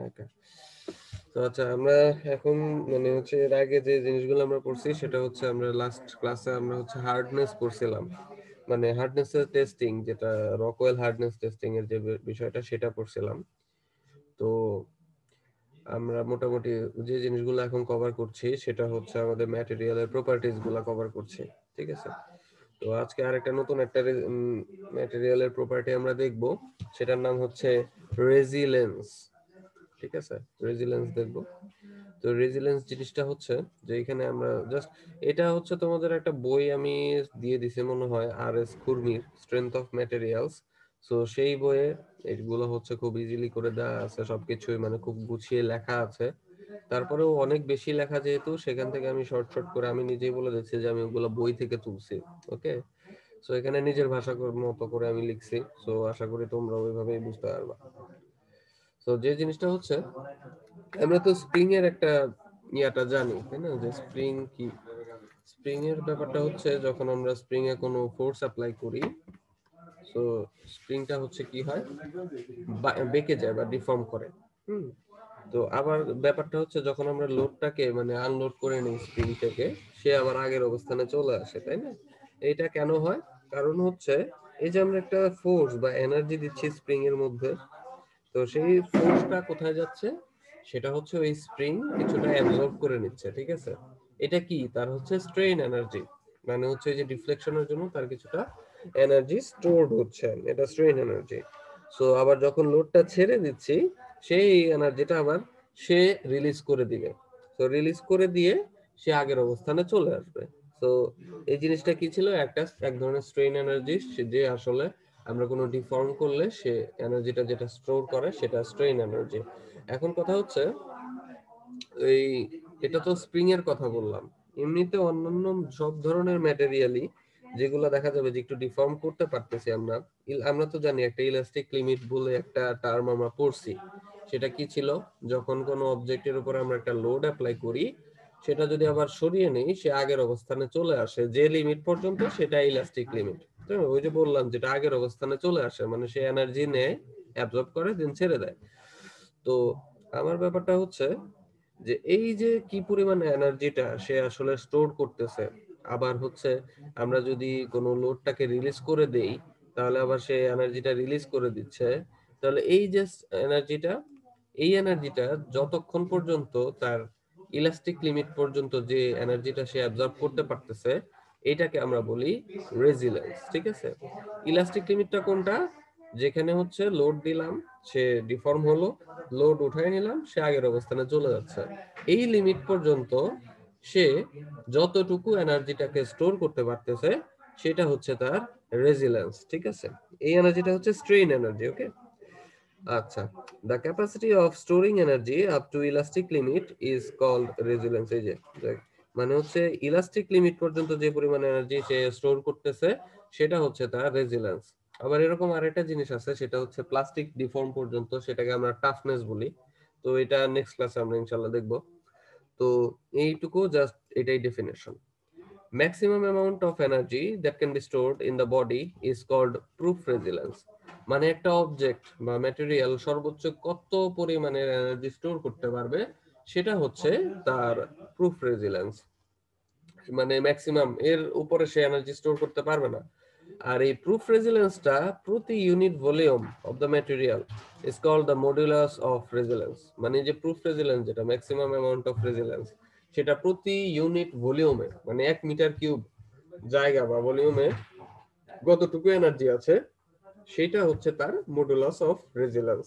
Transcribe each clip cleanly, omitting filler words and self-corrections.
ওকে। তো আচ্ছা, আমরা এখন মানে হচ্ছে এর আগে যে জিনিসগুলো আমরা পড়ছি সেটা হচ্ছে আমরা লাস্ট ক্লাসে আমরা হচ্ছে হার্ডনেস পড়ছিলাম, মানে হার্ডনেস এর টেস্টিং, যেটা রকওয়েল হার্ডনেস টেস্টিং এর যে বিষয়টা সেটা পড়ছিলাম। তো আমরা মোটামুটি যে জিনিসগুলো এখন কভার করছি সেটা হচ্ছে আমাদের ম্যাটেরিয়ালের প্রপার্টিজ গুলা কভার করছি, ঠিক আছে? তো আজকে আরেকটা নতুন একটা ম্যাটেরিয়ালের প্রপার্টি আমরা দেখব, সেটার নাম হচ্ছে রেজিলেন্স, ঠিক আছে? রেজিলেন্স দেখব। তো রেজিলেন্স জিনিসটা হচ্ছে যে এখানে আমরা জাস্ট, এটা হচ্ছে তোমাদের একটা বই আমি দিয়ে দিছি মনে হয়, আর এস খুরমির স্ট্রেংথ অফ ম্যাটেরিয়ালস। সো সেই বইয়ে এগুলো হচ্ছে খুব ইজিলি করে দেওয়া আছে, সবকিছুই মানে খুব গুছিয়ে লেখা আছে। তারপরেও অনেক বেশি লেখা যেহেতু, সেখান থেকে আমি শর্ট শর্ট করে আমি নিজেই বলে দিচ্ছি যে আমি ওগুলো বই থেকে তুলছি। ওকে, সো এখানে নিজের ভাষা মতো করে আমি লিখছি। সো আশা করি তোমরা ওইভাবেই বুঝতে পারবা। তো যে জিনিসটা হচ্ছে, আমরা তো স্প্রিং এর একটা ইয়াটা জানি, তাই না? যে স্প্রিং কি, স্প্রিং এর ব্যাপারটা হচ্ছে যখন আমরা স্প্রিং এ কোনো ফোর্স অ্যাপ্লাই করি, সো স্প্রিংটা হচ্ছে কি হয়, বেঁকে যায় বা ডিফর্ম করে। হুম। তো আবার ব্যাপারটা হচ্ছে যখন আমরা লোডটাকে মানে আনলোড করে নিই স্প্রিং থেকে, সে আবার আগের অবস্থানে চলে আসে, তাই না? এটা কেন হয়? কারণ হচ্ছে এই যে আমরা একটা ফোর্স বা এনার্জি দিচ্ছি স্প্রিং এর মধ্যে, তো সেই ফোর্সটা কোথায় যাচ্ছে, সেটা হচ্ছে ওই স্প্রিং কিছুটা অ্যাবজর্ব করে নিচ্ছে, ঠিক আছে? এটা কি, তার হচ্ছে স্ট্রেইন এনার্জি, মানে হচ্ছে যে ডিফ্লেকশনের জন্য তার কিছুটা এনার্জি স্টোরড হচ্ছে, এটা স্ট্রেইন এনার্জি। সো আবার যখন লোডটা ছেড়ে দিচ্ছি, সেই এনার্জিটা আবার সে রিলিজ করে দিবে। তো রিলিজ করে দিয়ে সে আগের অবস্থানে চলে আসবে। তো এই জিনিসটা কি ছিল, একটা এক ধরনের স্ট্রেইন এনার্জি, যে আসলে আমরা কোনো ডিফর্ম করলে সে এনার্জিটা যেটা স্টোর করে সেটা স্ট্রেইন এনার্জি। এখন কথা হচ্ছে এই, এটা তো স্প্রিং এর কথা বললাম, এমনিতে অন্যান্য সব ধরনের ম্যাটেরিয়ালই যেগুলো দেখা যাবে যে একটু ডিফর্ম করতে পারতেছি আমরা, আমরা তো জানি একটা ইলাস্টিক লিমিট বলে একটা টার্ম আমরা পড়ছি। সেটা কি ছিল, যখন কোনো অবজেক্টের উপর আমরা একটা লোড অ্যাপ্লাই করি, সেটা যদি আবার সরিয়ে নেই সে আগের অবস্থানে চলে আসে, যে লিমিট পর্যন্ত সেটা ইলাস্টিক লিমিট। তো ওই যে বললাম যেটা আগের অবস্থানে চলে আসে, মানে সে এনার্জি নেয়, অ্যাবজর্ব করে, দেন ছেড়ে দেয়। তো আমার ব্যাপারটা হচ্ছে যে এই যে কি পরিমাণে এনার্জিটা সে আসলে স্টোর করতেছে, আবার হচ্ছে আমরা যদি কোনো লোডটাকে রিলিজ করে দেই, তাহলে আবার সে এনার্জিটা রিলিজ করে দিচ্ছে। তাহলে এই যে এনার্জিটা, এই এনার্জিটা যতক্ষণ পর্যন্ত তার ইলাস্টিক লিমিট পর্যন্ত যে এনার্জিটা সে অ্যাবজর্ব করতে পারতেছে, এটাকে আমরা বলি রেজিলেন্স, ঠিক আছে? ইলাস্টিক লিমিটটা কোনটা, যেখানে হচ্ছে লোড দিলাম, সে ডিফর্ম হলো, লোড উঠাই নিলাম, সে আগের অবস্থানে চলে যাচ্ছে, এই লিমিট পর্যন্ত সে যতটুকু এনার্জিটাকে স্টোর করতে পারতেছে সেটা হচ্ছে তার রেজিলেন্স, ঠিক আছে? এই এনার্জিটা হচ্ছে স্ট্রেইন এনার্জি। ওকে, আচ্ছা, the capacity of storing energy up to elastic limit is called resilience. এই যে মানে হচ্ছে ইলাস্টিক লিমিট পর্যন্ত যে পরিমাণ এনার্জি সে স্টোর করতেছে সেটা হচ্ছে তার রেজিলেন্স। আবার এরকম আরেকটা জিনিস আছে, সেটা হচ্ছে প্লাস্টিক ডিফর্ম পর্যন্ত, সেটাকে আমরা টাফনেস বলি। তো এটা নেক্সট ক্লাসে আমরা ইনশাআল্লাহ দেখব। তো এইটুকু জাস্ট এটাই definition. Maximum amount of energy that can be stored in the body is called proof resilience. মানে একটা অবজেক্ট বা ম্যাটেরিয়াল সর্বোচ্চ কত পরিমাণের এনার্জি স্টোর করতে পারবে সেটা হচ্ছে তার প্রুফ রেজিলেন্স। মানে ম্যাক্সিমাম এর উপরে সে এনার্জি স্টোর করতে পারবে না। আর এই প্রুফ রেজিলেন্সটা প্রতি unit volume of the material is called the modulus of resilience. মানে যে প্রুফ রেজিলেন্স, যেটা ম্যাক্সিমাম অ্যামাউন্ট অফ রেজিলেন্স, সেটা প্রতি ইউনিট ভলিউমে, মানে 1 মিটার কিউব জায়গা বা ভলিউমে কতটুকু এনার্জি আছে সেটা হচ্ছে তার মডুলাস অফ রেজিলেন্স।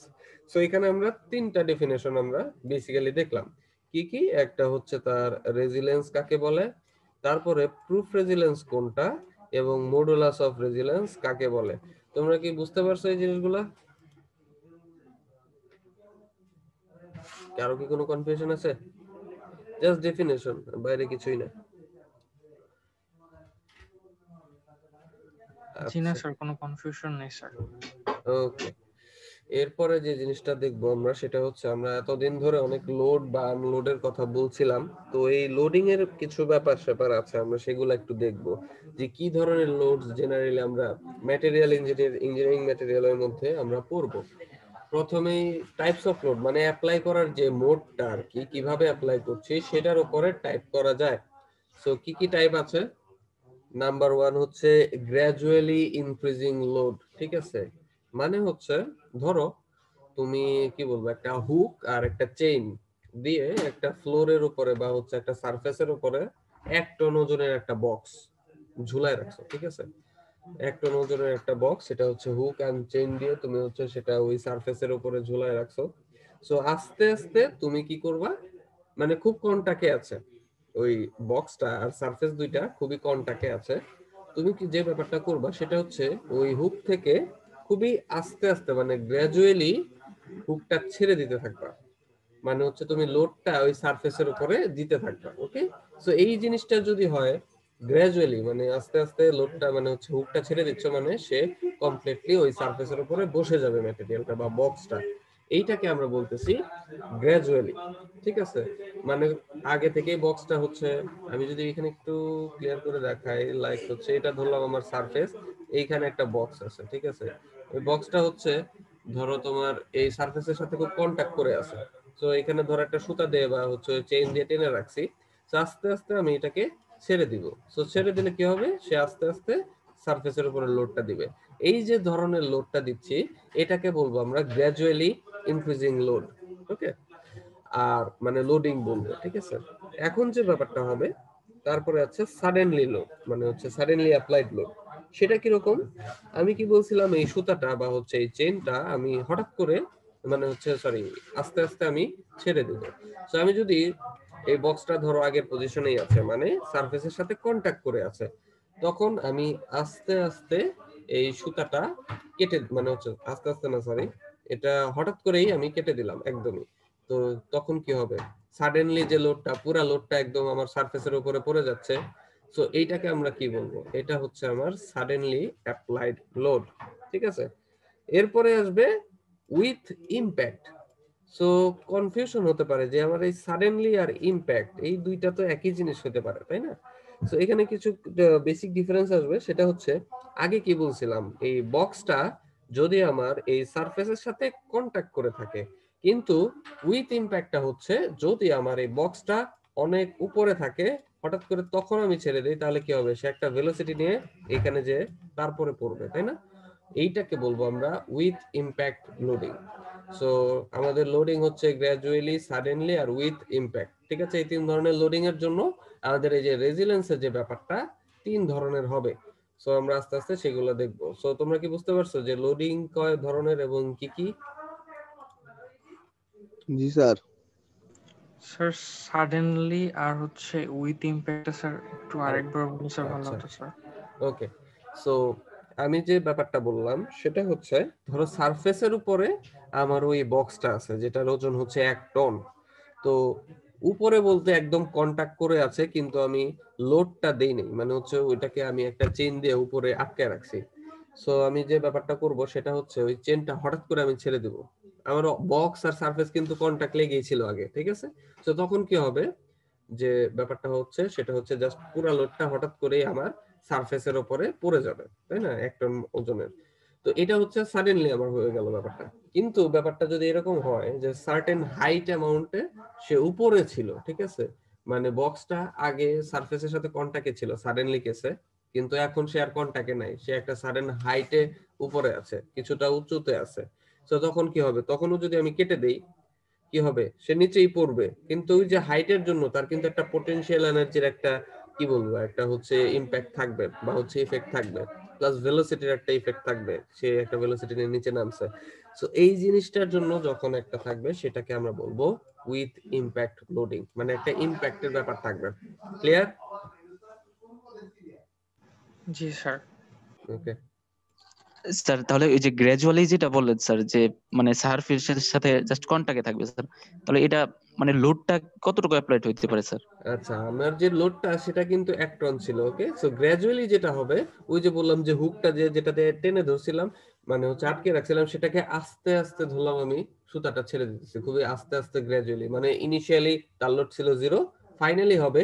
সো এখানে আমরা তিনটা ডেফিনেশন আমরা বেসিক্যালি দেখলাম। কি কি, একটা হচ্ছে তার রেজিলেন্স কাকে বলে, তারপরে প্রুফ রেজিলেন্স কোনটা, এবং মডুলাস অফ রেজিলেন্স কাকে বলে। তোমরা কি বুঝতে পারছো এই জিনিসগুলা? কারো কি কোনো কনফিউশন আছে? জাস্ট ডেফিনেশন, বাইরে কিছুই না। জি না আচ্ছা, স্যার, কোনো কনফিউশন নেই স্যার। ওকে। এরপরে যে জিনিসটা দেখবো আমরা সেটা হচ্ছে, আমরা এতদিন ধরে অনেক লোড বা আনলোডের কথা বলছিলাম, তো এই লোডিং এর কিছু ব্যাপার স্যাপার আছে, আমরা সেগুলো একটু দেখবো, যে কি ধরনের লোড জেনারেলি আমরা ম্যাটেরিয়াল ইঞ্জিনিয়ারিং ম্যাটেরিয়ালের মধ্যে আমরা পড়বো। প্রথমেই টাইপস অফ লোড মানে অ্যাপ্লাই করার যে মোডটা আর কি কিভাবে অ্যাপ্লাই করছি সেটার উপরে টাইপ করা যায়। সো কি কি টাইপ আছে? নাম্বার ওয়ান হচ্ছে গ্র্যাজুয়ালি ইনক্রিজিং লোড, ঠিক আছে? মানে হচ্ছে ধরো তুমি কি বলবো একটা হুক আর একটা চেইন দিয়ে একটা ফ্লোরের উপরে বা হচ্ছে একটা সারফেসের উপরে 1 টন ওজনের একটা বক্স ঝুলায় রাখছো, ঠিক আছে? 1 টন ওজনের একটা বক্স, সেটা হচ্ছে হুক এন্ড চেইন দিয়ে তুমি হচ্ছে সেটা ওই সারফেসের উপরে ঝুলায় রাখছো। সো আস্তে আস্তে তুমি কি করবা, মানে খুব কন্টাক্টে আছে ওই বক্সটা আর সারফেস দুইটা খুবই কন্টাক্টে আছে। তুমি কি যে ব্যাপারটা করবা সেটা হচ্ছে ওই হুক থেকে খুবই আস্তে আস্তে মানে গ্র্যাজুয়ালি হুকটা ছেড়ে দিতে থাকবা। মানে হচ্ছে তুমি লোডটা ওই সারফেসের উপরে দিতে থাকবা, ওকে? সো এই জিনিসটা যদি হয় গ্র্যাজুয়ালি মানে আস্তে আস্তে লোডটা মানে হচ্ছে হুকটা ছেড়ে দিচ্ছ মানে সে কমপ্লিটলি ওই সারফেসের উপরে বসে যাবে ম্যাটেরিয়ালটা বা বক্সটা। এইটাকে আমরা বলতেছি গ্র্যাজুয়ালি, ঠিক আছে? মানে আগে থেকেই বক্সটা হচ্ছে, আমি যদি এখানে একটু ক্লিয়ার করে দেখাই, লাইক হচ্ছে এটা ধরলাম আমার সারফেস, এইখানে একটা বক্স আছে, ঠিক আছে? ওই বক্সটা হচ্ছে ধরো তোমার এই সারফেসের সাথে খুব কন্টাক্ট করে আছে। তো এখানে ধর একটা সুতা দিয়ে বা হচ্ছে চেইন দিয়ে টেনে রাখছি। তো আস্তে আস্তে আমি এটাকে ছেড়ে দিব। তো ছেড়ে দিলে কি হবে, সে আস্তে আস্তে সারফেসের উপরে লোডটা দিবে। এই যে ধরনের লোডটা দিচ্ছি এটাকে বলবো আমরা গ্র্যাজুয়ালি ইনক্রিজিং লোড, ওকে? আর মানে লোডিং বলবো, ঠিক আছে? এখন যে ব্যাপারটা হবে তারপরে আছে সাডেনলি লোড, মানে হচ্ছে সাডেনলি অ্যাপ্লাইড লোড। সেটা কিরকম? আমি কি বলছিলাম, এই সুতাটা বা হচ্ছে এই চেইনটা আমি হঠাৎ করে মানে হচ্ছে সরি আস্তে আস্তে আমি ছেড়ে দেব। তো আমি যদি এই বক্সটা ধরো আগের পজিশনেই আছে মানে সারফেসের সাথে কন্টাক্ট করে আছে, তখন আমি আস্তে আস্তে এই সুতাটা কেটে মানে হচ্ছে আস্তে আস্তে না সরি এটা হঠাৎ করেই আমি কেটে দিলাম একদমই। তো তখন কি হবে, সাডেনলি যে লোডটা পুরা লোডটা একদম আমার সারফেসের উপরে পড়ে যাচ্ছে। সো এইটাকে আমরা কি বলবো, এটা হচ্ছে আমার সাডেনলি অ্যাপ্লাইড লোড, ঠিক আছে? এরপরে আসবে উইথ ইমপ্যাক্ট। সো কনফিউশন হতে পারে যে আমার এই সাডেনলি আর ইমপ্যাক্ট এই দুইটা তো একই জিনিস হতে পারে, তাই না? সো এখানে কিছু বেসিক ডিফারেন্স আসবে, সেটা হচ্ছে আগে কি বলছিলাম এই বক্সটা যদি আমার এই সারফেসের সাথে কন্টাক্ট করে থাকে, কিন্তু উইথ ইমপ্যাক্টটা হচ্ছে যদি আমার এই বক্সটা অনেক উপরে থাকে হঠাৎ করে তখন আমি ছেড়ে দিই, তাহলে কি হবে, সে একটা ভেলোসিটি নিয়ে এখানে যে তারপরে পড়বে, তাই না? এইটাকে বলবো আমরা উইথ ইমপ্যাক্ট লোডিং। সো আমাদের লোডিং হচ্ছে গ্র্যাজুয়ালি, সাডেনলি আর উইথ ইমপ্যাক্ট, ঠিক আছে? এই তিন ধরনের লোডিং এর জন্য আমাদের এই যে রেজিলেন্সের যে ব্যাপারটা তিন ধরনের হবে। সো আমরা আস্তে আস্তে সেগুলো দেখবো। সো তোমরা কি বুঝতে পারছো যে লোডিং কয় ধরনের এবং কি কি? জি স্যার। স্যার সাডেনলি আর হচ্ছে উইথ ইমপ্যাক্ট স্যার একটু আরে আরেকবার বললে স্যার ভালো আচ্ছা, হতো স্যার। ওকে। সো আমি যে ব্যাপারটা বললাম সেটা হচ্ছে ধরো সারফেসের উপরে আমার ওই বক্সটা আছে যেটার ওজন হচ্ছে 1 টন। তো উপরে বলতে একদম কন্টাক্ট করে আছে কিন্তু আমি লোডটা দেই নাই, মানে হচ্ছে ওইটাকে আমি একটা চেইন দিয়ে উপরে আটকে রাখছি। সো আমি যে ব্যাপারটা করব সেটা হচ্ছে ওই চেইনটা হঠাৎ করে আমি ছেড়ে দিব। আমার বক্স আর সারফেস কিন্তু কন্টাক্ট লেগেই ছিল আগে, ঠিক আছে? তো তখন কি হবে, যে ব্যাপারটা হচ্ছে সেটা হচ্ছে জাস্ট পুরো লোডটা হঠাৎ করেই আমার সারফেসের উপরে পড়ে যাবে, তাই না? 1 টন ওজনের। তো এটা হচ্ছে সাডেনলি আমার হয়ে গেল ব্যাপারটা। কিন্তু ব্যাপারটা যদি এরকম হয় যে সার্টেন হাইট অ্যামাউন্টে সে উপরে ছিল, ঠিক আছে? মানে বক্সটা আগে সারফেসের সাথে কন্টাক্টে ছিল সাডেনলি কেসে, কিন্তু এখন সে আর কন্টাক্টে নাই, সে একটা সাডেন হাইটে উপরে আছে, কিছুটা উঁচুতে আছে। তো তখন কি হবে, তখনও যদি আমি কেটে দেই কি হবে, সে নিচেই পড়বে, কিন্তু ওই যে হাইটের জন্য তার কিন্তু একটা পোটেনশিয়াল এনার্জির একটা কি বলবো একটা হচ্ছে ইমপ্যাক্ট থাকবে বা হচ্ছে ইফেক্ট থাকবে, প্লাস ভেলোসিটির একটা ইফেক্ট থাকবে, সে একটা ভেলোসিটি নিয়ে নিচে নামছে। সো এই জিনিসটার জন্য যখন একটা থাকবে সেটাকে আমরা বলবো উইথ ইমপ্যাক্ট লোডিং, মানে একটা ইমপ্যাক্টের ব্যাপার থাকবে। ক্লিয়ার? জি স্যার। ওকে। স্যার তাহলে ওই যে গ্র্যাজুয়ালি যেটা বললেন স্যার, যে মানে সারফেসের সাথে জাস্ট কন্টাক্টে থাকবে স্যার, তাহলে এটা মানে লোডটা কতটুকু অ্যাপ্লাইড হইতে পারে স্যার? আচ্ছা, আমার যে লোডটা সেটা কিন্তু 1 টন ছিল, ওকে? সো গ্র্যাজুয়ালি যেটা হবে, ওই যে বললাম যে হুকটা যে যেটাতে টেনে ধরছিলাম মানে হচ্ছে আটকে রাখছিলাম, সেটাকে আস্তে আস্তে ধরলাম আমি, সুতাটা ছেড়ে দিতেছি খুবই আস্তে আস্তে গ্র্যাজুয়ালি। মানে ইনিশিয়ালি তার লোড ছিল 0, ফাইনালি হবে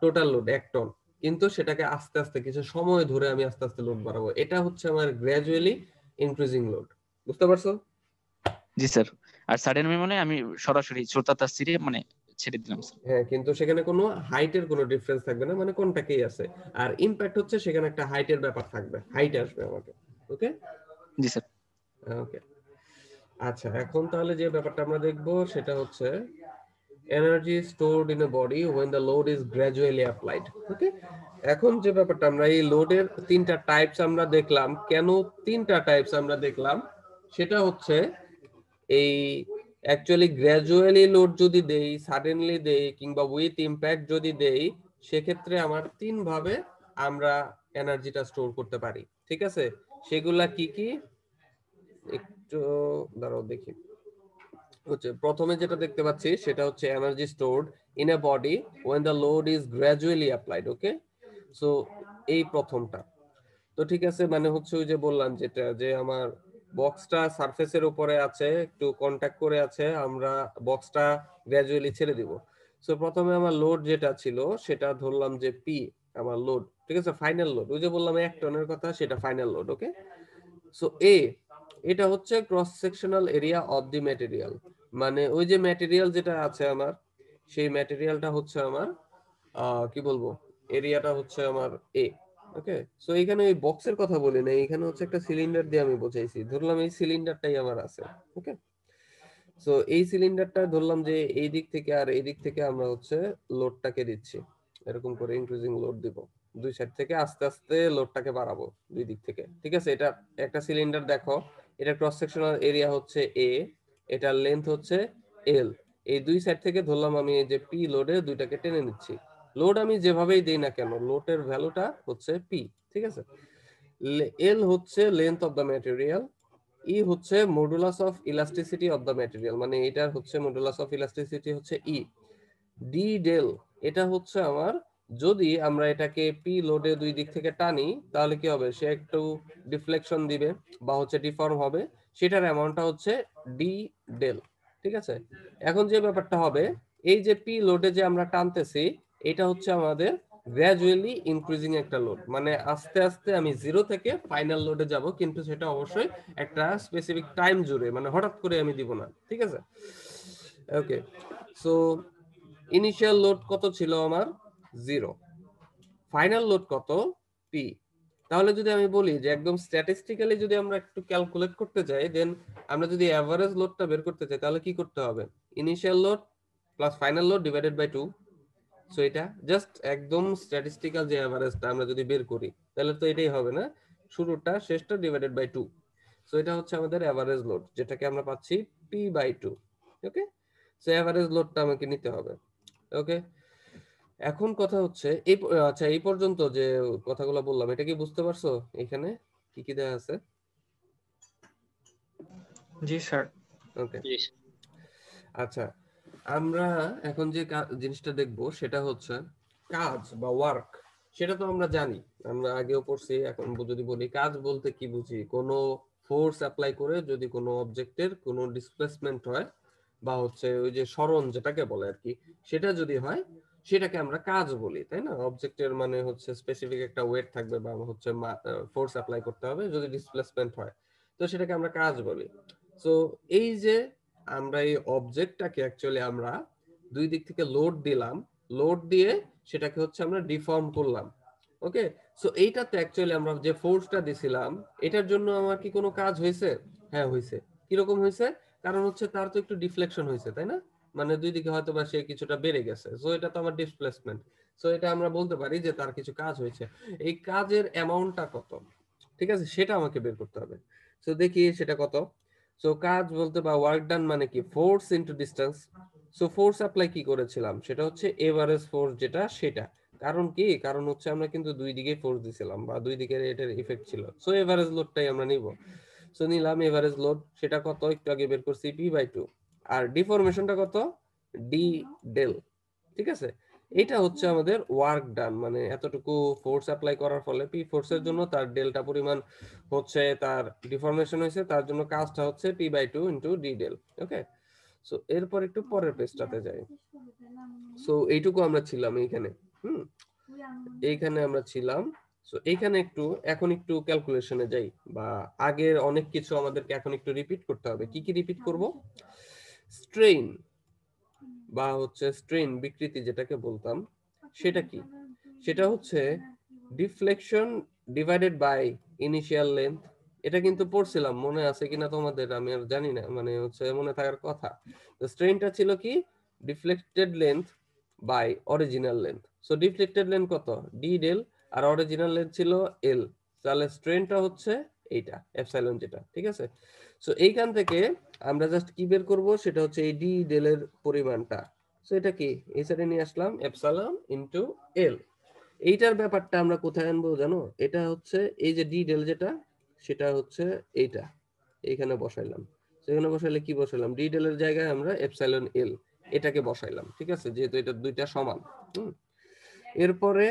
টোটাল লোড 1 টন, কিন্তু সেটাকে আস্তে আস্তে কিছু সময় ধরে আমি আস্তে আস্তে লোড বাড়াবো। এটা হচ্ছে আমার গ্র্যাজুয়ালি ইনক্রিজিং লোড। বুঝতে পারছো? জি স্যার। আর সাডেন মানে আমি সরাসরি শ্রোতা তাসিরে মানে ছেড়ে দিলাম স্যার। হ্যাঁ, কিন্তু সেখানে কোনো হাইটের কোনো ডিফারেন্স থাকবে না, মানে কোনটাকেই আছে। আর ইমপ্যাক্ট হচ্ছে সেখানে একটা হাইটের ব্যাপার থাকবে, হাইট আসবে আমাকে। ওকে জি স্যার। ওকে। আচ্ছা, এখন তাহলে যে ব্যাপারটা আমরা দেখবো সেটা হচ্ছে energy stored in a body when the load is gradually applied. ওকে, এখন যে ব্যাপারটা আমরা এই লোডের তিনটা টাইপস আমরা দেখলাম, কেন তিনটা টাইপস আমরা দেখলাম সেটা হচ্ছে এই অ্যাকচুয়ালি গ্র্যাজুয়ালি লোড যদি দেই, সাডেনলি দেই, কিংবা উইথ ইমপ্যাক্ট যদি দেই, সেক্ষেত্রে আমার তিন ভাবে আমরা এনার্জিটা স্টোর করতে পারি। ঠিক আছে, সেগুলা কি কি একটু দাঁড়াও দেখি। হচ্ছে প্রথমে যেটা দেখতে পাচ্ছি সেটা হচ্ছে energy stored in a body when the load is gradually applied. Okay, so এই প্রথমটা তো ঠিক আছে, মানে হচ্ছে ওই যে বললাম যেটা, যে আমার বক্সটা সারফেসের উপরে আছে, একটু কন্টাক্ট করে আছে, আমরা বক্সটা গ্র্যাজুয়ালি ছেড়ে দিব। সো প্রথমে আমার লোড যেটা ছিল সেটা ধরলাম যে পি আমার লোড, ঠিক আছে, ফাইনাল লোড, ওই যে বললাম 1 টনের কথা, সেটা ফাইনাল লোড। ওকে, সো এ, এটা হচ্ছে cross sectional area of the material, মানে ওই যে ম্যাটেরিয়াল যেটা আছে আমার, সেই ম্যাটেরিয়ালটা হচ্ছে আমার কি বলবো, এরিয়াটা হচ্ছে আমার এ। ওকে, সো এখানে ওই বক্সের কথা বলি না, এখানে হচ্ছে একটা সিলিন্ডার দিয়ে আমি বোঝাইছি, ধরলাম এই সিলিন্ডারটাই আমার আছে। ওকে, সো এই সিলিন্ডারটা ধরলাম যে এই দিক থেকে আর এই দিক থেকে আমরা হচ্ছে লোডটাকে দিচ্ছি, এরকম করে ইনক্রিজিং লোড দিব, দুই সাইড থেকে আস্তে আস্তে লোডটাকে বাড়াবো দুই দিক থেকে। ঠিক আছে, এটা একটা সিলিন্ডার দেখো, এটা ক্রস সেকশনাল এরিয়া হচ্ছে এ, এটার লেন্থ হচ্ছে এল, এই দুই সাইড থেকে ধরলাম আমি এই যে পি লোডে দুইটাকে টেনে নিচ্ছি। লোড আমি যেভাবেই দেই না কেন, লোডের ভ্যালুটা হচ্ছে পি। ঠিক আছে, এল হচ্ছে লেন্থ অফ দ্য ম্যাটেরিয়াল, ই হচ্ছে modulus of elasticity of the material, মানে এটার হচ্ছে মডুলাস অফ ইলাস্টিসিটি হচ্ছে ই। ডি ডেল, এটা হচ্ছে আমার, যদি আমরা এটাকে পি লোডে দুই দিক থেকে টানি তাহলে কি হবে, সে একটু ডিফ্লেকশন দিবে বা হচ্ছে ডিফর্ম হবে, সেটার অ্যামাউন্টটা হচ্ছে ডি ডেল। ঠিক আছে, এখন যে ব্যাপারটা হবে, এই যে পি লোডে যে আমরা টানতেছি, এটা হচ্ছে আমাদের গ্র্যাজুয়ালি ইনক্রিজিং একটা লোড, মানে আস্তে আস্তে আমি জিরো থেকে ফাইনাল লোডে যাব, কিন্তু সেটা অবশ্যই একটা স্পেসিফিক টাইম জুড়ে, মানে হঠাৎ করে আমি দিব না। ঠিক আছে, ওকে, সো ইনিশিয়াল লোড কত ছিল আমার, 0, ফাইনাল লোড কত, পি। তাহলে যদি আমি বলি যে একদম স্ট্যাটিস্টিক্যালি যদি আমরা একটু ক্যালকুলেট করতে চাই, দেন আমরা যদি এভারেজ লোডটা বের করতে চাই তাহলে কি করতে হবে, initial load plus final load divided by 2। So এটা জাস্ট একদম স্ট্যাটিস্টিক্যাল যে এভারেজটা আমরা যদি বের করি তাহলে তো এটাই হবে না, শুরুটা শেষটা ডিভাইডেড বাই 2। সো এটা হচ্ছে আমাদের এভারেজ লোড, যেটাকে আমরা পাচ্ছি P by 2। Okay, so average লোডটা আমাকে নিতে হবে। ওকে, এখন কথা হচ্ছে এই আচ্ছা, এই পর্যন্ত যে কথাগুলো বললাম এটা কি বুঝতে পারছো, এখানে কি কি দেয়া আছে? জি স্যার। ওকে, আচ্ছা, আমরা এখন যে জিনিসটা দেখবো সেটা হচ্ছে কাজ বা ওয়ার্ক। সেটা তো আমরা জানি, আমরা আগেও পড়ছি, এখন যদি বলি কাজ বলতে কি বুঝি, কোনো ফোর্স অ্যাপ্লাই করে যদি কোনো অবজেক্টের কোনো ডিসপ্লেসমেন্ট হয় বা হচ্ছে ওই যে সরণ যেটাকে বলে আর কি, সেটা যদি হয় সেটাকে আমরা কাজ বলি, তাই না? অবজেক্টের মানে হচ্ছে স্পেসিফিক একটা ওয়েট থাকবে বা হচ্ছে ফোর্স অ্যাপ্লাই করতে হবে যদি ডিসপ্লেসমেন্ট হয়, তো সেটাকে আমরা কাজ বলি। সো এই যে আমরা এই অবজেক্টটাকে অ্যাকচুয়ালি আমরা দুই দিক থেকে লোড দিলাম, লোড দিয়ে সেটাকে হচ্ছে আমরা ডিফর্ম করলাম। ওকে, সো এইটাতে অ্যাকচুয়ালি আমরা যে ফোর্সটা দিছিলাম এটার জন্য আমার কি কোনো কাজ হয়েছে? হ্যাঁ হয়েছে। কিরকম হয়েছে? কারণ হচ্ছে তার তো একটু ডিফ্লেকশন হয়েছে, তাই না? মানে দুই দিকে হয়তো বা সে কিছুটা বেড়ে গেছে, সো এটা তো আমার ডিসপ্লেসমেন্ট। সো এটা আমরা বলতে পারি যে তার কিছু কাজ হয়েছে। এই কাজের অ্যামাউন্টটা কত, ঠিক আছে, সেটা আমাকে বের করতে হবে। সো দেখি সেটা কত। সো কাজ বলতে বা ওয়ার্ক ডান মানে কি, force into distance. So force apply কি করেছিলাম, সেটা হচ্ছে এভারেজ ফোর্স যেটা সেটা। কারণ কি, কারণ হচ্ছে আমরা কিন্তু দুই দিকে ফোর্স দিছিলাম বা দুই দিকের এটার ইফেক্ট ছিল, সো এভারেজ লোডটাই আমরা নিব। সো নিলাম এভারেজ লোড, সেটা কত একটু আগে বের করছি, পি বাই 2। আর ডিফরমেশনটা কত, ডি ডেল। ঠিক আছে, এটা হচ্ছে আমাদের ওয়ার্ক ডান, মানে এতটুকু ফোর্স অ্যাপ্লাই করার ফলে পি ফোর্সের জন্য তার ডেল্টা পরিমাণ হচ্ছে তার ডিফরমেশন হয়েছে, তার জন্য কাজটা হচ্ছে P by 2 into D del. Okay, so এরপর একটু পরের পেজটাতে যাই। সো এইটুকু আমরা ছিলাম এইখানে, এইখানে আমরা ছিলাম। সো এইখানে এখন একটু ক্যালকুলেশনে যাই, বা আগের অনেক কিছু আমাদেরকে এখন একটু রিপিট করতে হবে। কি কি রিপিট করব? স্ট্রেইন বা হচ্ছে স্ট্রেইন বিকৃতি যেটাকে বলতাম, সেটা কি? সেটা হচ্ছে deflection divided by initial length. এটা কিন্তু পড়ছিলাম, মনে আছে কিনা তোমাদের আমি আর জানি না, মানে হচ্ছে মনে থাকার কথা। তো স্ট্রেইনটা ছিল কি? Deflected length by original length. So deflected length কত? ডি ডেল, আর অরিজিনাল লেন্থ ছিল এল। তাহলে স্ট্রেইনটা হচ্ছে এইটা এপসাইলন যেটা, ঠিক আছে? সো এইখান থেকে আমরা জাস্ট কি বের করব, সেটা হচ্ছে এই ডি ডেল এর পরিমাণটা। সো এটা কি এই সাইডে নিয়ে আসলাম, এপসাইলন ইনটু এল। এইটার ব্যাপারটা আমরা কোথায় আনবো জানো? এটা হচ্ছে এই যে ডি ডেল যেটা, সেটা হচ্ছে এইটা এইখানে বসাইলাম। সেখানে বসাইলে কি বসাইলাম? ডি ডেল এর জায়গায় আমরা এপসাইলন এল এটাকে বসাইলাম, ঠিক আছে? যেহেতু এটা দুইটা সমান। এরপরে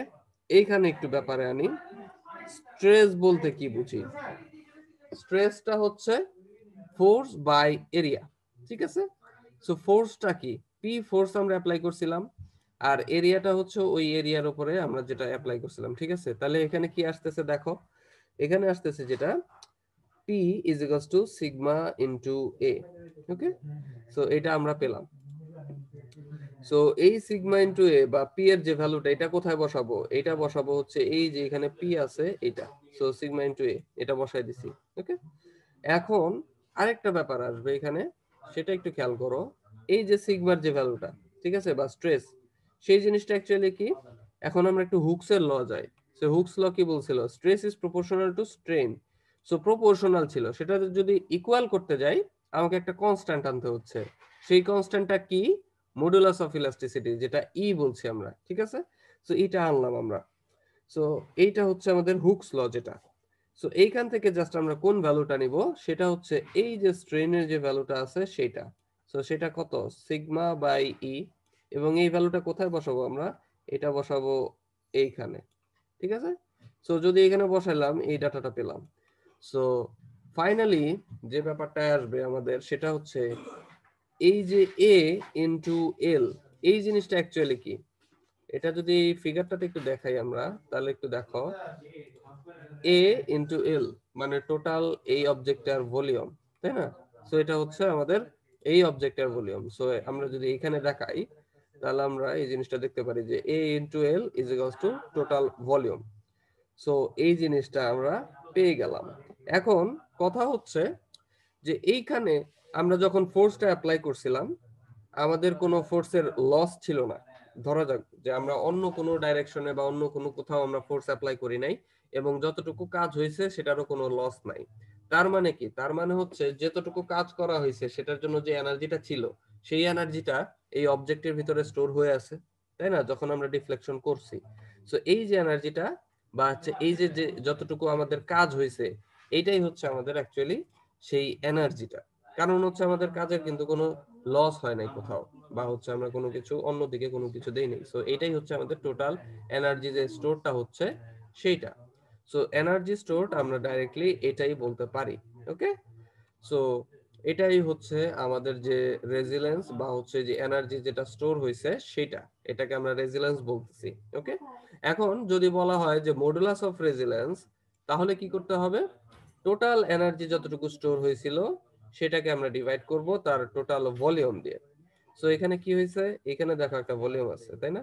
এইখানে একটু ব্যাপারে আনি, স্ট্রেস বলতে কি বুঝি? স্ট্রেসটা হচ্ছে ফোর্স বাই এরিয়া, ঠিক আছে? সো ফোর্সটা কি? পি ফোর্স আমরা অ্যাপ্লাই করছিলাম, আর এরিয়াটা হচ্ছে ওই এরিয়ার উপরে আমরা যেটা অ্যাপ্লাই করছিলাম, ঠিক আছে? তাহলে এখানে কি আসতেছে দেখো, এখানে আসতেছে যেটা P is equals two sigma into a. Okay, so এটা আমরা পেলাম। সো এই সিগমা ইনটু এ বা পি এর যে ভ্যালুটা, এটা কোথায় বসাবো? এটা বসাবো হচ্ছে এই যে এখানে পি আছে এটা। সো সিগমা ইনটু এ এটা বসাই দিছি। ওকে, এখন আরেকটা ব্যাপার আসবে এখানে, সেটা একটু খেয়াল করো। এই যে সিগমার যে ভ্যালুটা, ঠিক আছে, বা স্ট্রেস, সেই জিনিসটা অ্যাকচুয়ালি কি? এখন আমরা একটু হুকসের ল যাই। সো হুকস ল কি বলছিল? Stress is proportional to strain. So proportional ছিল, সেটা যদি ইকুয়াল করতে যাই আমাকে একটা কনস্ট্যান্ট আনতে হচ্ছে। সেই কনস্ট্যান্টটা কি? মডুলাস অফ ইলাস্টিসিটি, যেটা ই বলছি আমরা, ঠিক আছে? সো এটা আনলাম আমরা। সো এইটা হচ্ছে আমাদের হুকস ল যেটা। সো এইখান থেকে জাস্ট আমরা কোন ভ্যালুটা নিব, সেটা হচ্ছে এই যে স্ট্রেনের যে ভ্যালুটা আছে সেটা। সো সেটা কত? সিগমা বাই ই। এবং এই ভ্যালুটা কোথায় বসাবো আমরা? এটা বসাবো এইখানে, ঠিক আছে? সো যদি এখানে বসাইলাম, এই ডাটাটা পেলাম। সো ফাইনালি যে ব্যাপারটা আসবে আমাদের, সেটা হচ্ছে এই যে এ ইনটু এল, এই জিনিসটা অ্যাকচুয়ালি কি? এটা যদি ফিগারটাতে একটু দেখাই আমরা, তাহলে একটু দেখো, এ ইনটু এল মানে টোটাল এই অবজেক্টের ভলিউম, তাই না? সো এটা হচ্ছে আমাদের এই অবজেক্টের ভলিউম। সো আমরা যদি এখানে দেখাই, তাহলে আমরা এই জিনিসটা দেখতে পারি যে A into L is equals to total volume. So এই জিনিসটা আমরা পেয়ে গেলাম। এখন কথা হচ্ছে যে এইখানে আমরা যখন ফোর্সটা অ্যাপ্লাই করছিলাম, আমাদের কোনো ফোর্সের লস ছিল না। ধরা যাক যে আমরা অন্য কোনো ডাইরেকশনে বা অন্য কোনো কোথাও আমরা ফোর্স অ্যাপ্লাই করি নাই, এবং যতটুকু কাজ হয়েছে সেটারও কোনো লস নাই। তার মানে কি? তার মানে হচ্ছে যতটুকু কাজ করা হয়েছে সেটার জন্য যে এনার্জিটা ছিল, সেই এনার্জিটা এই অবজেক্টের ভিতরে স্টোর হয়ে আছে, তাই না? যখন আমরা ডিফ্লেকশন করছি, সো এই যে এনার্জিটা বা হচ্ছে এই যে যে যতটুকু আমাদের কাজ হয়েছে, এইটাই হচ্ছে আমাদের অ্যাকচুয়ালি সেই এনার্জিটা। কারণ হচ্ছে আমাদের কাজের কিন্তু কোনো লস হয় নাই কোথাও, বা হচ্ছে আমরা কোনো কিছু অন্যদিকে কোনো কিছু দেই নাই। সো এটাই হচ্ছে আমাদের টোটাল এনার্জি যে স্টোরটা হচ্ছে সেইটা। সো এনার্জি স্টোরড আমরা ডাইরেক্টলি এটাই বলতে পারি। ওকে, সো এটাই হচ্ছে আমাদের যে রেজিলেন্স বা হচ্ছে যে এনার্জি যেটা স্টোর হয়েছে সেটা, এটাকে আমরা রেজিলেন্স বলতেছি। ওকে, এখন যদি বলা হয় যে মডুলাস অফ রেজিলেন্স, তাহলে কি করতে হবে? টোটাল এনার্জি যতটুকু স্টোর হয়েছিল সেটাকে আমরা ডিভাইড করব তার টোটাল ভলিউম দিয়ে। সো এখানে কি হয়েছে? এখানে দেখো একটা ভলিউম আছে, তাই না?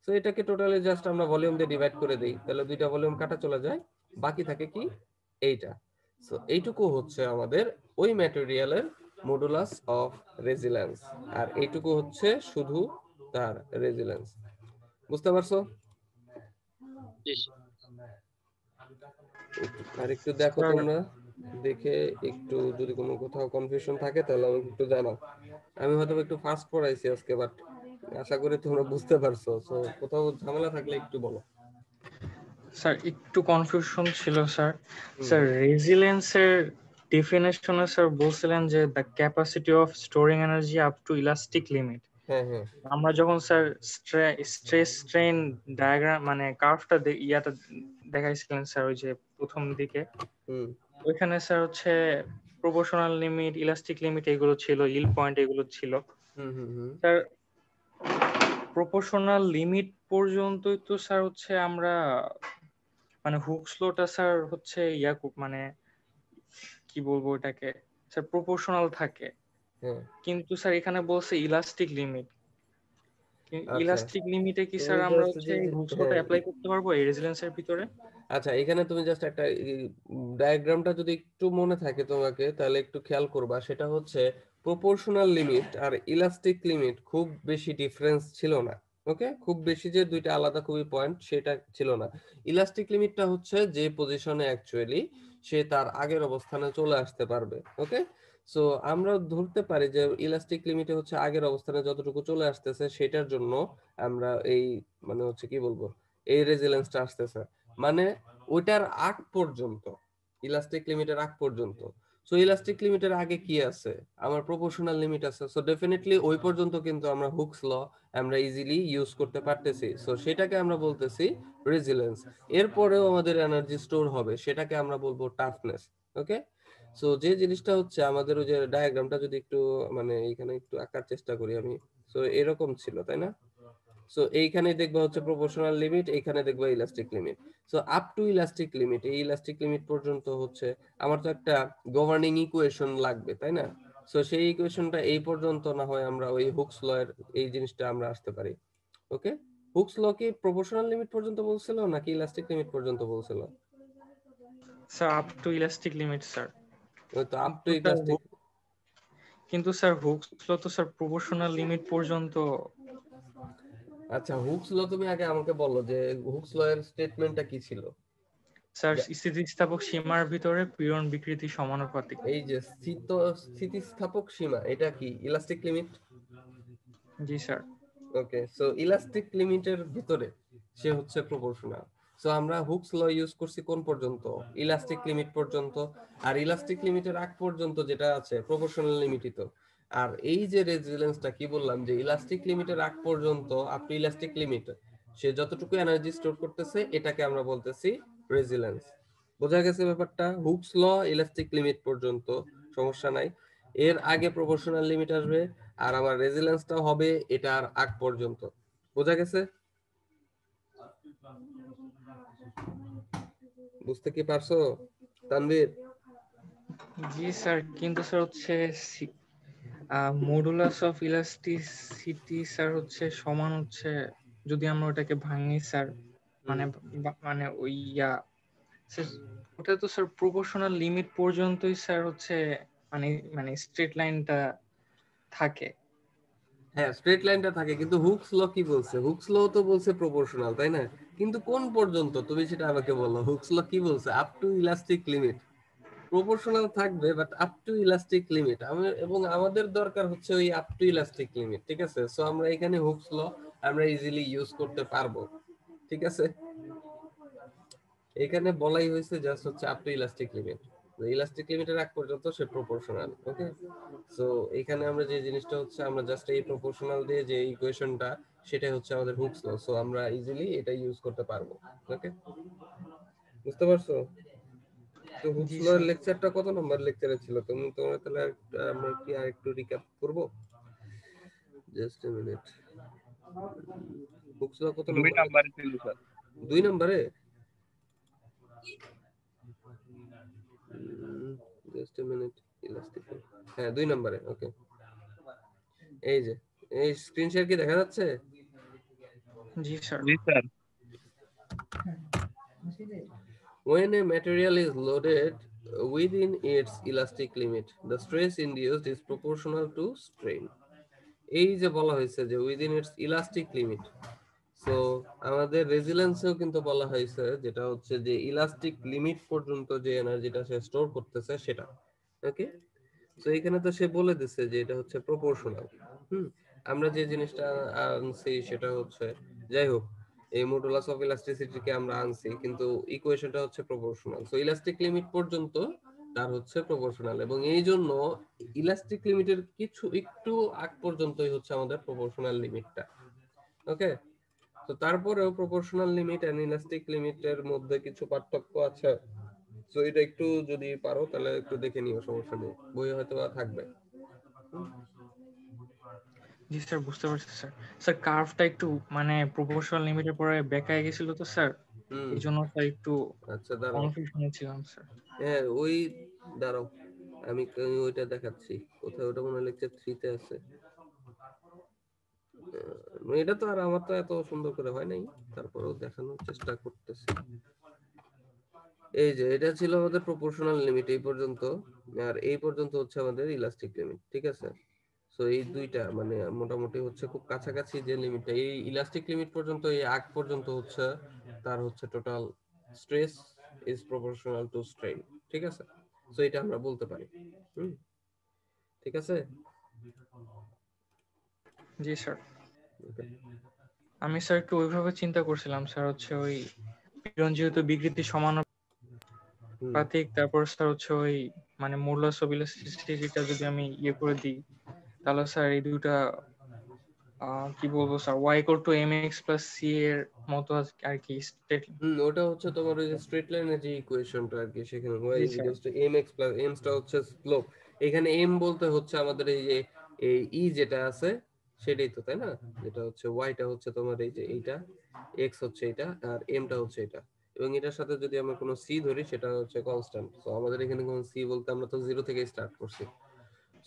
সো এটাকে টোটালি জাস্ট আমরা ভলিউম দিয়ে ডিভাইড করে দেই, তাহলে দুইটা ভলিউম কাটা চলে যায়, বাকি থাকে কি? এইটা। সো এইটুকু হচ্ছে আমাদের ওই ম্যাটেরিয়ালের মডুলাস অফ রেজিলেন্স, আর এইটুকু হচ্ছে শুধু তার রেজিলেন্স। বুঝতে পারছো? আর একটু দেখো স্যার তোমরা, দেখে একটু যদি কোনো কোথাও কনফিউশন থাকে তাহলে আমাকে একটু জানাও। আমি হয়তো একটু ফাস্ট পড়াইছি আজকে, বাট আশা করি তোমরা বুঝতে পারছো। সো কোথাও ঝামেলা থাকলে একটু বলো। স্যার একটু কনফিউশন ছিল স্যার। হুম। স্যার রেজিলেন্সের ডেফিনেশনে স্যার বলছিলেন যে the capacity of storing energy up to elastic limit. হ্যাঁ হ্যাঁ। আমরা যখন স্যার স্ট্রেস স্ট্রেন ডায়াগ্রাম মানে কার্ভটা ইয়াটা দেখাইছিলেন স্যার ওই যে প্রথম দিকে, হুম ওইখানে স্যার হচ্ছে প্রপোর্শনাল লিমিট, ইলাস্টিক লিমিট এগুলো ছিল, ইল পয়েন্ট এগুলো ছিল। হুম হুম হুম স্যার প্রপোর্শনাল লিমিট পর্যন্তই তো স্যার হচ্ছে আমরা মানে হুকস লটা স্যার হচ্ছে মানে কি বলবো এটাকে স্যার প্রপোর্শনাল থাকে, হ্যাঁ, কিন্তু স্যার এখানে বলছে ইলাস্টিক লিমিট। আচ্ছা ইলাস্টিক লিমিটে কি তুমি স্যার আমরা জাস্ট হচ্ছে যে হুকস লটা হ্যাঁ অ্যাপ্লাই করতে পারবো এই রেজিলেন্সের ভিতরে? আচ্ছা, এখানে তুমি জাস্ট একটা ডায়াগ্রামটা যদি একটু মনে থাকে তোমাকে তাহলে একটু খেয়াল করবা, সেটা হচ্ছে প্রপোর্শনাল লিমিট আর ইলাস্টিক লিমিট খুব বেশি ডিফারেন্স ছিল না। ওকে, খুব বেশি যে দুইটা আলাদা খুবই পয়েন্ট সেটা ছিল না। ইলাস্টিক লিমিটটা হচ্ছে যে পজিশনে অ্যাকচুয়ালি সে তার আগের অবস্থানে চলে আসতে পারবে। ওকে, সো আমরা ধরতে পারি যে ইলাস্টিক লিমিটে হচ্ছে আগের অবস্থানে যতটুকু চলে আসতেছে সেটার জন্য আমরা এই মানে হচ্ছে কি বলবো এই রেজিলেন্সটা আসতেছে, মানে ওইটার আগ পর্যন্ত, ইলাস্টিক লিমিটের আগ পর্যন্ত। সো ইলাস্টিক লিমিটের আগে কি আছে? আমার প্রপোর্শনাল লিমিট আছে। সো ডেফিনেটলি ওই পর্যন্ত কিন্তু আমরা হুকস ল আমরা ইজিলি ইউজ করতে পারতেছি। সো সেটাকে আমরা বলতেছি রেজিলেন্স। এরপরেও আমাদের এনার্জি স্টোর হবে, সেটাকে আমরা বলবো টাফনেস। ওকে, সো যে জিনিসটা হচ্ছে আমাদের ওই যে ডায়াগ্রামটা যদি একটু মানে এখানে একটু আঁকার চেষ্টা করি আমি, সো এরকম ছিল তাই না? সো এইখানে দেখবা হচ্ছে প্রপোর্শনাল লিমিট, এইখানে দেখবা elastic limit. So up to elastic limit, এই ইলাস্টিক লিমিট পর্যন্ত হচ্ছে আমার তো একটা গভর্নিং ইকুয়েশন লাগবে তাই না? সো সেই ইকুয়েশনটা এই পর্যন্ত না হয় আমরা ওই হুকস ল এর এই জিনিসটা আমরা আসতে পারি। ওকে, হুকস ল কি প্রপোর্শনাল লিমিট পর্যন্ত বলছিল নাকি ইলাস্টিক লিমিট পর্যন্ত বলছিল? Sir up to elastic limit sir. ওই তো আপ টু কিন্তু স্যার ইলাস্টিক। কিন্তু স্যার হুকস ল তো স্যার প্রপোর্শনাল লিমিট পর্যন্ত। আচ্ছা, হুকস ল তুমি আগে আমাকে বলো যে হুকস ল এর স্টেটমেন্টটা কি ছিল? স্যার স্থিতিস্থাপক সীমার ভিতরে পীড়ন বিকৃতি সমানুপাতিক। এই যে স্থিতিস্থাপক সীমা, এটা কি ইলাস্টিক লিমিট? জি স্যার। ওকে, সো ইলাস্টিক লিমিটের ভিতরে সে হচ্ছে প্রপোর্শনাল। সো আমরা হুকস ল ইউজ করছি কোন পর্যন্ত? ইলাস্টিক লিমিট পর্যন্ত। আর ইলাস্টিক লিমিটের আগ পর্যন্ত যেটা আছে প্রপোর্শনাল লিমিটই তো। আর এই যে রেজিলেন্সটা কি বললাম যে ইলাস্টিক লিমিটের আগ পর্যন্ত আপনি ইলাস্টিক লিমিট সে যতটুকু এনার্জি স্টোর করতেছে এটাকে আমরা বলতেছি রেজিলেন্স। বোঝা গেছে ব্যাপারটা? হুকস ল ইলাস্টিক লিমিট পর্যন্ত, সমস্যা নাই। এর আগে প্রপোর্শনাল লিমিট আসবে, আর আমার রেজিলেন্সটা হবে এটার আগ পর্যন্ত। বোঝা গেছে? বুঝতে কি পারছো তানভীর? জি স্যার, কিন্তু স্যার হচ্ছে মডুলাস অফ ইলাস্টিসিটি স্যার হচ্ছে সমান হচ্ছে যদি আমরা ওটাকে ভাঙি স্যার, মানে মানে ওই স্যার, ওটা তো স্যার প্রপোর্শনাল লিমিট পর্যন্তই স্যার হচ্ছে মানে মানে স্ট্রেট লাইনটা থাকে। হ্যাঁ, স্ট্রেট লাইনটা থাকে, কিন্তু হুকস ল কি বলছে? হুকস ল তো বলছে প্রপোর্শনাল তাই না? কিন্তু কোন পর্যন্ত তুমি সেটা আমাকে বলো। হুকস ল কি বলছে? Up to elastic limit. Proportional থাকবে but up to elastic limit. এবং আমাদের দরকার হচ্ছে ওই আপ টু ইলাস্টিক লিমিট, ঠিক আছে? সো আমরা এখানে হুকস ল আমরা ইজিলি ইউজ করতে পারবো, ঠিক আছে? এখানে বলাই হয়েছে জাস্ট হচ্ছে up to elastic limit, elastic লিমিটের আগ পর্যন্ত সে প্রপোর্শনাল। ওকে, সো এখানে আমরা যে জিনিসটা হচ্ছে আমরা জাস্ট এই প্রপোর্শনাল দিয়ে যে ইকুয়েশনটা সেটাই হচ্ছে আমাদের হুকস ল। সো আমরা ইজিলি এটা ইউজ করতে পারবো। ওকে, বুঝতে পারছো? তো হুকস জি ল এর স্যার। লেকচারটা কত নম্বর লেকচারে ছিল? তোমরা তাহলে আমরা কি আর একটু রিক্যাপ করব? Just a minute. হুকস ল কত 2 নম্বর? নাম্বারে ছিল স্যার। 2 নম্বরে? Just a minute. ইলাস্টিক, হ্যাঁ 2 নম্বরে। ওকে, এই যে এই স্ক্রিন শেয়ার কি দেখা যাচ্ছে? জি স্যার। জি sir. When a material is loaded within its elastic limit, the stress induced is proportional to strain. এই যে বলা হয়েছে যে within it's elastic limit, so আমাদের রেজিলেন্সেও কিন্তু বলা হয়েছে যেটা হচ্ছে যে ইলাস্টিক লিমিট পর্যন্ত যে এনার্জিটা সে স্টোর করতেছে সেটা। ওকে, তো এখানে তো সে বলে দিচ্ছে যে এটা হচ্ছে প্রপোর্শনাল। আমরা যে জিনিসটা আনছি সেটা হচ্ছে, যাই হোক, এই মডুলাস অফ ইলাস্টিসিটিকে আমরা আনছি কিন্তু ইকুয়েশনটা হচ্ছে প্রপোর্শনাল। সো ইলাস্টিক লিমিট পর্যন্ত তার হচ্ছে প্রপোর্শনাল, এবং এই জন্য ইলাস্টিক লিমিটের কিছু একটু আগ পর্যন্তই হচ্ছে আমাদের প্রপোর্শনাল লিমিটটা। ওকে, তো তারপরেও প্রপোর্শনাল লিমিট এন্ড ইলাস্টিক লিমিটের মধ্যে কিছু পার্থক্য আছে। সো এটা একটু যদি পারো তাহলে একটু দেখে নিও, সমস্যা নেই, বই হয়তো বা থাকবে। জি স্যার, বুঝতে পারছি স্যার। স্যার কার্ভটা একটু মানে প্রপোর্শনাল লিমিটের পরে বেঁকায় গেছিল তো স্যার, এই জন্য স্যার একটু আচ্ছা দাঁড়াও, কনফিউশনে ছিলাম স্যার। হ্যাঁ ওই দাঁড়াও, আমি ওইটা দেখাচ্ছি, কোথায় ওটা মনে হয় লেকচার 3 তে আছে। এটা তো আর আমার তো এত সুন্দর করে হয় নাই, তারপরেও দেখানোর চেষ্টা করতেছি। এই যে এটা ছিল আমাদের প্রপোর্শনাল লিমিট এই পর্যন্ত, আর এই পর্যন্ত হচ্ছে আমাদের ইলাস্টিক লিমিট, ঠিক আছে। সো এই দুইটা মানে মোটামুটি হচ্ছে খুব কাছাকাছি যে লিমিটটা, এই ইলাস্টিক লিমিট পর্যন্ত, এই আগ পর্যন্ত হচ্ছে তার হচ্ছে total stress is proportional to strain, ঠিক আছে। সো এটা আমরা বলতে পারি। ঠিক আছে। জি স্যার। Okay. আমি স্যার একটু ওইভাবে চিন্তা করছিলাম স্যার, হচ্ছে ওই পীড়ন যেহেতু বিকৃতি সমানুপাতিক, তারপর স্যার হচ্ছে ওই মানে মডুলাস অফ ইলাস্টিসিটিটা যদি আমি ইয়ে করে দিই, তাহলে স্যার এই দুইটা কি বলবো sir, y equal to mx plus c এর মতো আর কি স্টেট। ওটা হচ্ছে তোমার ওই যে স্ট্রেট লাইনের যে ইকুয়েশনটা আর কি, সেখানে y G is sir. equals to mx plus m টা হচ্ছে স্লোপ। এখানে m বলতে হচ্ছে আমাদের এই যে এই e যেটা আছে সেটাই তো, তাই না? যেটা হচ্ছে y টা হচ্ছে তোমার এই যে এইটা, x হচ্ছে এটা, আর m টা হচ্ছে এটা, এবং এটার সাথে যদি আমরা কোনো c ধরি সেটা হচ্ছে কনস্ট্যান্ট। তো আমাদের এখানে কোনো c বলতে আমরা তো 0 থেকে স্টার্ট করছি।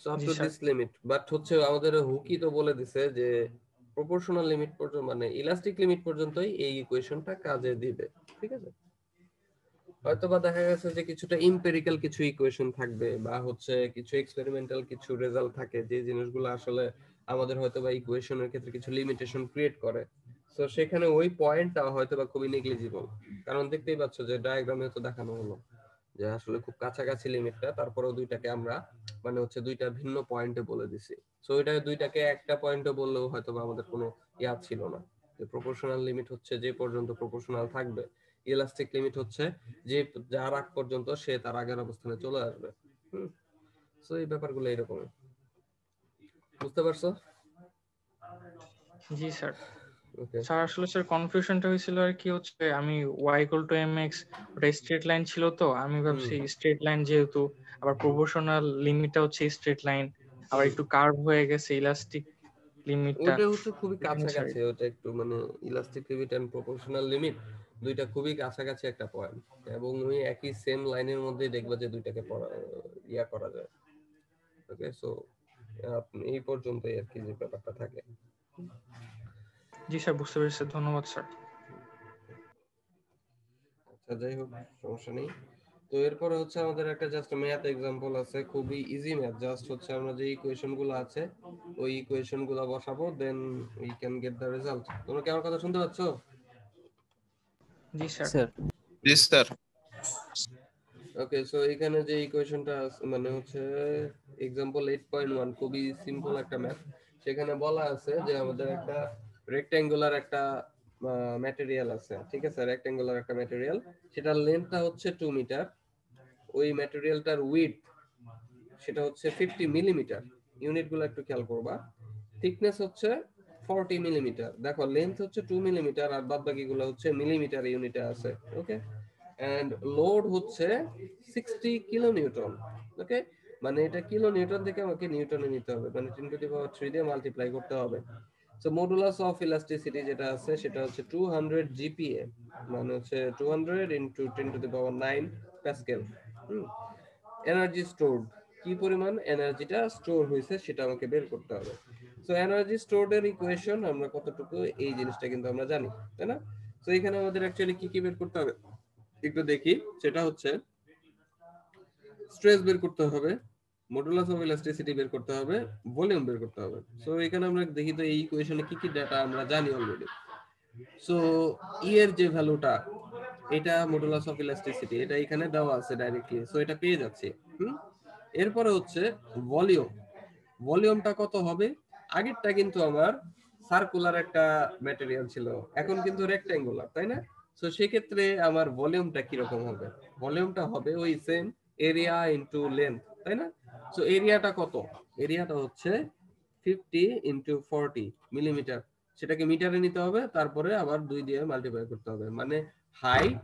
সো আপ জি টু স্যার। দিস লিমিট, বাট হচ্ছে আমাদের হুকি তো বলে দিছে যে প্রপোর্শনাল লিমিট পর্যন্ত মানে ইলাস্টিক লিমিট পর্যন্তই এই ইকুয়েশনটা কাজে দিবে, ঠিক আছে। হয়তো বা দেখা গেছে যে কিছুটা ইম্পেরিক্যাল কিছু ইকুয়েশন থাকবে, বা হচ্ছে কিছু এক্সপেরিমেন্টাল কিছু রেজাল্ট থাকে যে জিনিসগুলো আসলে আমাদের হয়তো বা ইকুয়েশনের ক্ষেত্রে কিছু লিমিটেশন ক্রিয়েট করে। তো সেখানে ওই পয়েন্টটা হয়তো বা খুবই নেগলিজিবল, কারণ দেখতেই পাচ্ছ যে ডায়াগ্রামে তো দেখানো হলো যে আসলে খুব কাছাকাছি লিমিটটা, তারপরেও দুইটাকে আমরা মানে হচ্ছে দুইটা ভিন্ন পয়েন্টে বলে দিছি। সো এটা দুইটাকে একটা পয়েন্টে বললেও হয়তো বা আমাদের কোনো ইয়াদ ছিল না যে প্রপোর্শনাল লিমিট হচ্ছে যে পর্যন্ত প্রপোর্শনাল থাকবে, ইলাস্টিক লিমিট হচ্ছে যে যার আগ পর্যন্ত সে তার আগের অবস্থানে চলে আসবে। সো এই ব্যাপারগুলো এরকম, বুঝতে পারছো? জি স্যার। ওকে। স্যার আসলে স্যার কনফিউশনটা হয়েছিল আর কি, হচ্ছে আমি y ইকুয়াল টু mx, ওটা স্ট্রেট লাইন ছিল, তো আমি ভাবছি স্ট্রেট লাইন যেহেতু, আবার প্রপোর্শনাল লিমিটটা হচ্ছে স্ট্রেট লাইন, আবার একটু কার্ভ হয়ে গেছে ইলাস্টিক লিমিটটা। ওটা হচ্ছে খুবই স্যার কাছাকাছি, ওটা একটু মানে elastic limit and proportional limit দুইটা খুবই কাছাকাছি একটা পয়েন্ট, এবং ওই একই সেম লাইনের মধ্যে দেখবা যে দুইটাকে ইয়া করা যায়। ওকে, সো আপনি এই পর্যন্তই আর কি যে ব্যাপারটা থাকে। জি স্যার, বুঝতে পেরেছি, ধন্যবাদ স্যার। আচ্ছা যাই হোক, সমস্যা নেই। তো এরপরে হচ্ছে আমাদের একটা জাস্ট ম্যাথ এক্সাম্পল আছে, খুবই ইজি ম্যাথ। জাস্ট হচ্ছে আমরা যে ইকুয়েশন গুলো আছে ওই ইকুয়েশন গুলো বসাবো, then we can get the result. তোমরা কি আমার কথা শুনতে পাচ্ছ? জি স্যার। স্যার জি স্যার। ওকে, সো এখানে যে ইকুয়েশনটা মানে হচ্ছে एग्जांपल 8.1, খুবই সিম্পল একটা ম্যাথ। সেখানে বলা আছে যে আমাদের একটা রেক্ট্যাঙ্গুলার একটা ম্যাটেরিয়াল আছে, ঠিক আছে। রেক্ট্যাঙ্গুলার একটা ম্যাটেরিয়াল, সেটার লেন্থটা হচ্ছে 2 মিটার, ওই ম্যাটেরিয়ালটার উইডথ সেটা হচ্ছে 50 মিলিমিটার। ইউনিটগুলো একটু খেয়াল করবা। থিকনেস হচ্ছে 40 মিলিমিটার। দেখো লেন্থ হচ্ছে 2 মিলিমিটার, আর বাদ বাকিগুলো হচ্ছে মিলিমিটার ইউনিটে আছে। ওকে, এন্ড লোড হচ্ছে 60 কিলো নিউটন। ওকে, মানে এটা কিলো নিউটন থেকে আমাকে নিউটনে নিতে হবে, মানে 10 টু দি পাওয়ার 3 দিয়ে মাল্টিপ্লাই করতে হবে। সো মডুলাস অফ ইলাস্টিসিটি যেটা আছে সেটা হচ্ছে 200 জিপিএ, মানে হচ্ছে 200 into 10 to the power 9 Pascal. Energy stored, কি পরিমাণ এনার্জিটা স্টোর হয়েছে সেটা আমাকে বের করতে হবে। সো এনার্জি স্টোরড এর ইকুয়েশন আমরা কতটুকু এই জিনিসটা কিন্তু আমরা জানি, তাই না? সো এখানে আমাদের অ্যাকচুয়ালি কি কি বের করতে হবে একটু দেখি। সেটা হচ্ছে স্ট্রেস বের করতে হবে, মডুলাস অফ ইলাস্টিসিটি বের করতে হবে, ভলিউম বের করতে হবে। সো এখানে আমরা দেখি তো এই ইকুয়েশনে কি কি ডাটা আমরা জানি অলরেডি। সো ই এর যে ভ্যালুটা, এটা মডুলাস অফ ইলাস্টিসিটি, এটা এখানে দেওয়া আছে ডাইরেক্টলি, সো এটা পেয়ে যাচ্ছি। এরপরে হচ্ছে ভলিউম, ভলিউমটা কত হবে? আগেরটা কিন্তু আমার সার্কুলার একটা ম্যাটেরিয়াল ছিল, এখন কিন্তু রেক্ট্যাঙ্গুলার, তাই না? সো সেক্ষেত্রে আমার ভলিউমটা কিরকম হবে? ভলিউমটা হবে ওই সেম এরিয়া ইনটু লেন্থ, তাই না? সো এরিয়াটা কত? এরিয়াটা হচ্ছে 50 ইনটু 40 মিলিমিটার। সেটাকে মিটারে নিতে হবে, তারপরে আবার 2 দিয়ে মাল্টিপ্লাই করতে হবে, মানে হাইট,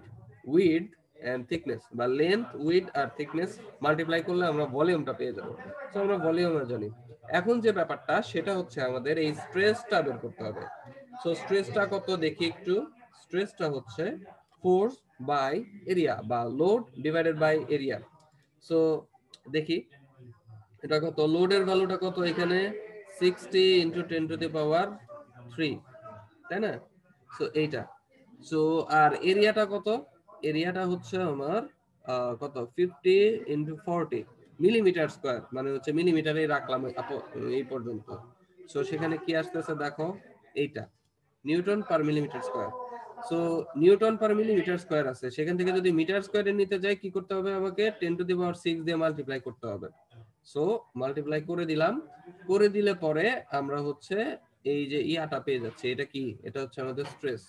উইডথ এন্ড থিকনেস, বা লেন্থ, উইডথ আর থিকনেস মাল্টিপ্লাই করলে আমরা ভলিউমটা পেয়ে যাব। সো আমরা ভলিউমে জানি। এখন যে ব্যাপারটা সেটা হচ্ছে আমাদের এই স্ট্রেসটা বের করতে হবে। সো স্ট্রেসটা কত দেখি একটু। স্ট্রেসটা হচ্ছে ফোর্স বাই এরিয়া বা load divided by area. So দেখি এটা কত, লোডের ভ্যালুটা কত এখানে 60 ইনটু 10 টু দি পাওয়ার 3, তাই না? সো এইটা। সো আর এরিয়াটা কত, এরিয়াটা হচ্ছে আমার কত 50 ইনটু 40 মিলিমিটার স্কয়ার, মানে হচ্ছে মিলিমিটারেই রাখলাম এই পর্যন্ত। সো সেখানে কি আসতেছে দেখো, এইটা নিউটন পার মিলিমিটার স্কয়ার। সো নিউটন পার মিলিমিটার স্কয়ার আছে, সেখান থেকে যদি মিটার স্কয়ারে নিতে যাই কি করতে হবে, আমাকে 10 টু দি পাওয়ার 6 দিয়ে মাল্টিপ্লাই করতে হবে। সো মাল্টিপ্লাই করে দিলাম, করে দিলে পরে আমরা হচ্ছে এই যে ইয়াটা পেয়ে যাচ্ছে, এটা কি, এটা হচ্ছে আমাদের স্ট্রেস।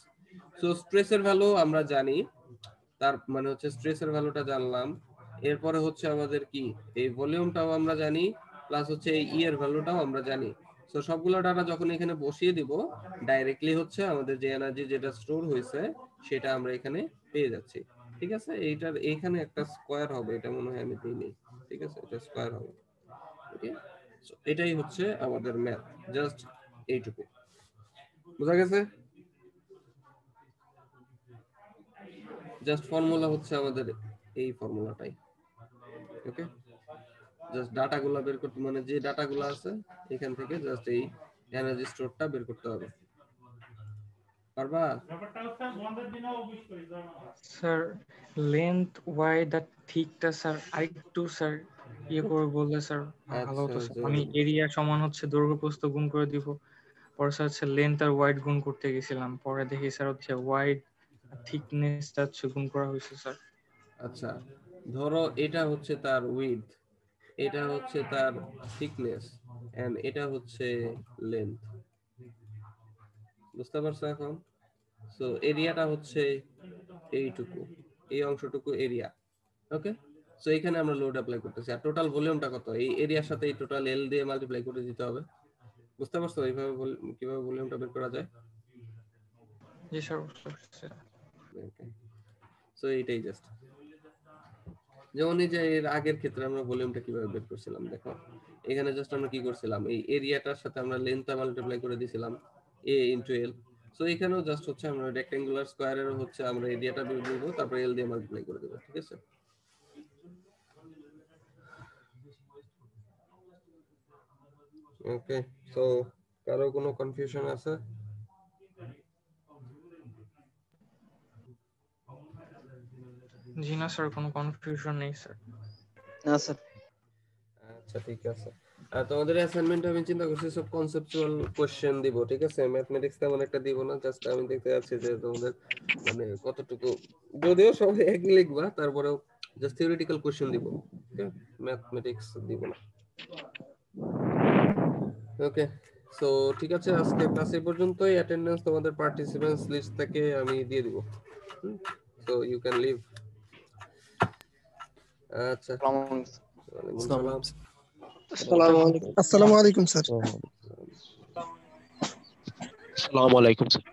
সো স্ট্রেসের ভ্যালু আমরা জানি, তার মানে হচ্ছে স্ট্রেসের ভ্যালুটা জানলাম, এরপরে হচ্ছে আমাদের কি এই ভলিউমটাও আমরা জানি, প্লাস হচ্ছে এই ই এর ভ্যালুটাও আমরা জানি। সো সবগুলো ডাটা যখন এখানে বসিয়ে দিব, ডাইরেক্টলি হচ্ছে আমাদের যে এনার্জি যেটা স্টোর হয়েছে সেটা আমরা এখানে পেয়ে যাচ্ছি। ঠিক আছে, এইটার এইখানে একটা স্কয়ার হবে, এটা মনে হয় আমি দিইনি। ঠিক আছে, এটা স্কয়ার হবে। ওকে, সো এটাই হচ্ছে আমাদের ম্যাথ, জাস্ট এইটুকু। বুঝা গেছে? জাস্ট ফর্মুলা হচ্ছে আমাদের এই ফর্মুলাটাই। ওকে, জাস্ট ডাটাগুলো বের করতে, মানে যে ডাটাগুলো আছে এখান থেকে জাস্ট এই এনার্জি স্টোরটা বের করতে হবে। পারবা? স্যার লেন্থ ওয়াইড আর থিকটা স্যার আরেকটু স্যার ইয়ে করে বললে স্যার ভালো হতো স্যার। আমি এরিয়া সমান হচ্ছে দৈর্ঘ্য প্রস্থ গুণ করে দিব, পরে স্যার হচ্ছে লেন্থ আর ওয়াইড গুণ করতে গেছিলাম, পরে দেখি স্যার হচ্ছে ওয়াইড আর থিকনেসটা হচ্ছে গুণ করা হয়েছে স্যার। আচ্ছা, ধরো এটা হচ্ছে তার উইডথ, এটা হচ্ছে তার থিকনেস, এন্ড এটা হচ্ছে লেন্থ। বুঝতে পারছো এখন? সো এরিয়াটা হচ্ছে এইটুকু, এই অংশটুকু এরিয়া। ওকে, সো এখানে আমরা লোড অ্যাপ্লাই করতেছি, আর টোটাল ভলিউমটা কত, এই এরিয়ার সাথে এই টোটাল এল দিয়ে মাল্টিপ্লাই করে দিতে হবে। বুঝতে পারছো এইভাবে কিভাবে ভলিউমটা বের করা যায়? জি স্যার, বুঝতে পারছি। সো এইটাই জাস্ট, যেমন এই যে এর আগের ক্ষেত্রে আমরা ভলিউমটা কিভাবে বের করছিলাম, দেখো এখানে জাস্ট আমরা কি করছিলাম, এই এরিয়াটার সাথে আমরা লেন্থটা মাল্টিপ্লাই করে দিয়েছিলাম এ ইনটু এল। সো এখানেও জাস্ট হচ্ছে আমরা রেক্ট্যাঙ্গুলার স্কয়ারের হচ্ছে আমরা এরিয়াটা বের করব, তারপর এল দিয়ে মাল্টিপ্লাই করে দেব। ঠিক আছে, ওকে। সো কারো কোনো কনফিউশন আছে? জি না স্যার, কোনো কনফিউশন নেই স্যার। না স্যার। আচ্ছা ঠিক আছে, আর তোমাদের অ্যাসাইনমেন্টে আমি চিন্তা করছি সব কনসেপচুয়াল কোশ্চেন দিব। ঠিক আছে, ম্যাথমেটিক্স তেমন একটা দিব না, জাস্ট আমি দেখতে যাচ্ছি যে তোমাদের মানে কতটুকু, যদিও সবাই একই লিখবা তারপরেও জাস্ট থিওরিটিক্যাল কোশ্চেন দিব। ওকে, ম্যাথমেটিক্স দিব না। ওকে, সো ঠিক আছে, আজকে ক্লাস এই পর্যন্তই। অ্যাটেন্ডেন্স তোমাদের পার্টিসিপেন্টস লিস্ট থেকে আমি দিয়ে দিব, সো ইউ ক্যান লিভ। আচ্ছা, ওয়ালাইকুম সালাম। আসসালামু আলাইকুম স্যার। আসসালামু আলাইকুম স্যার।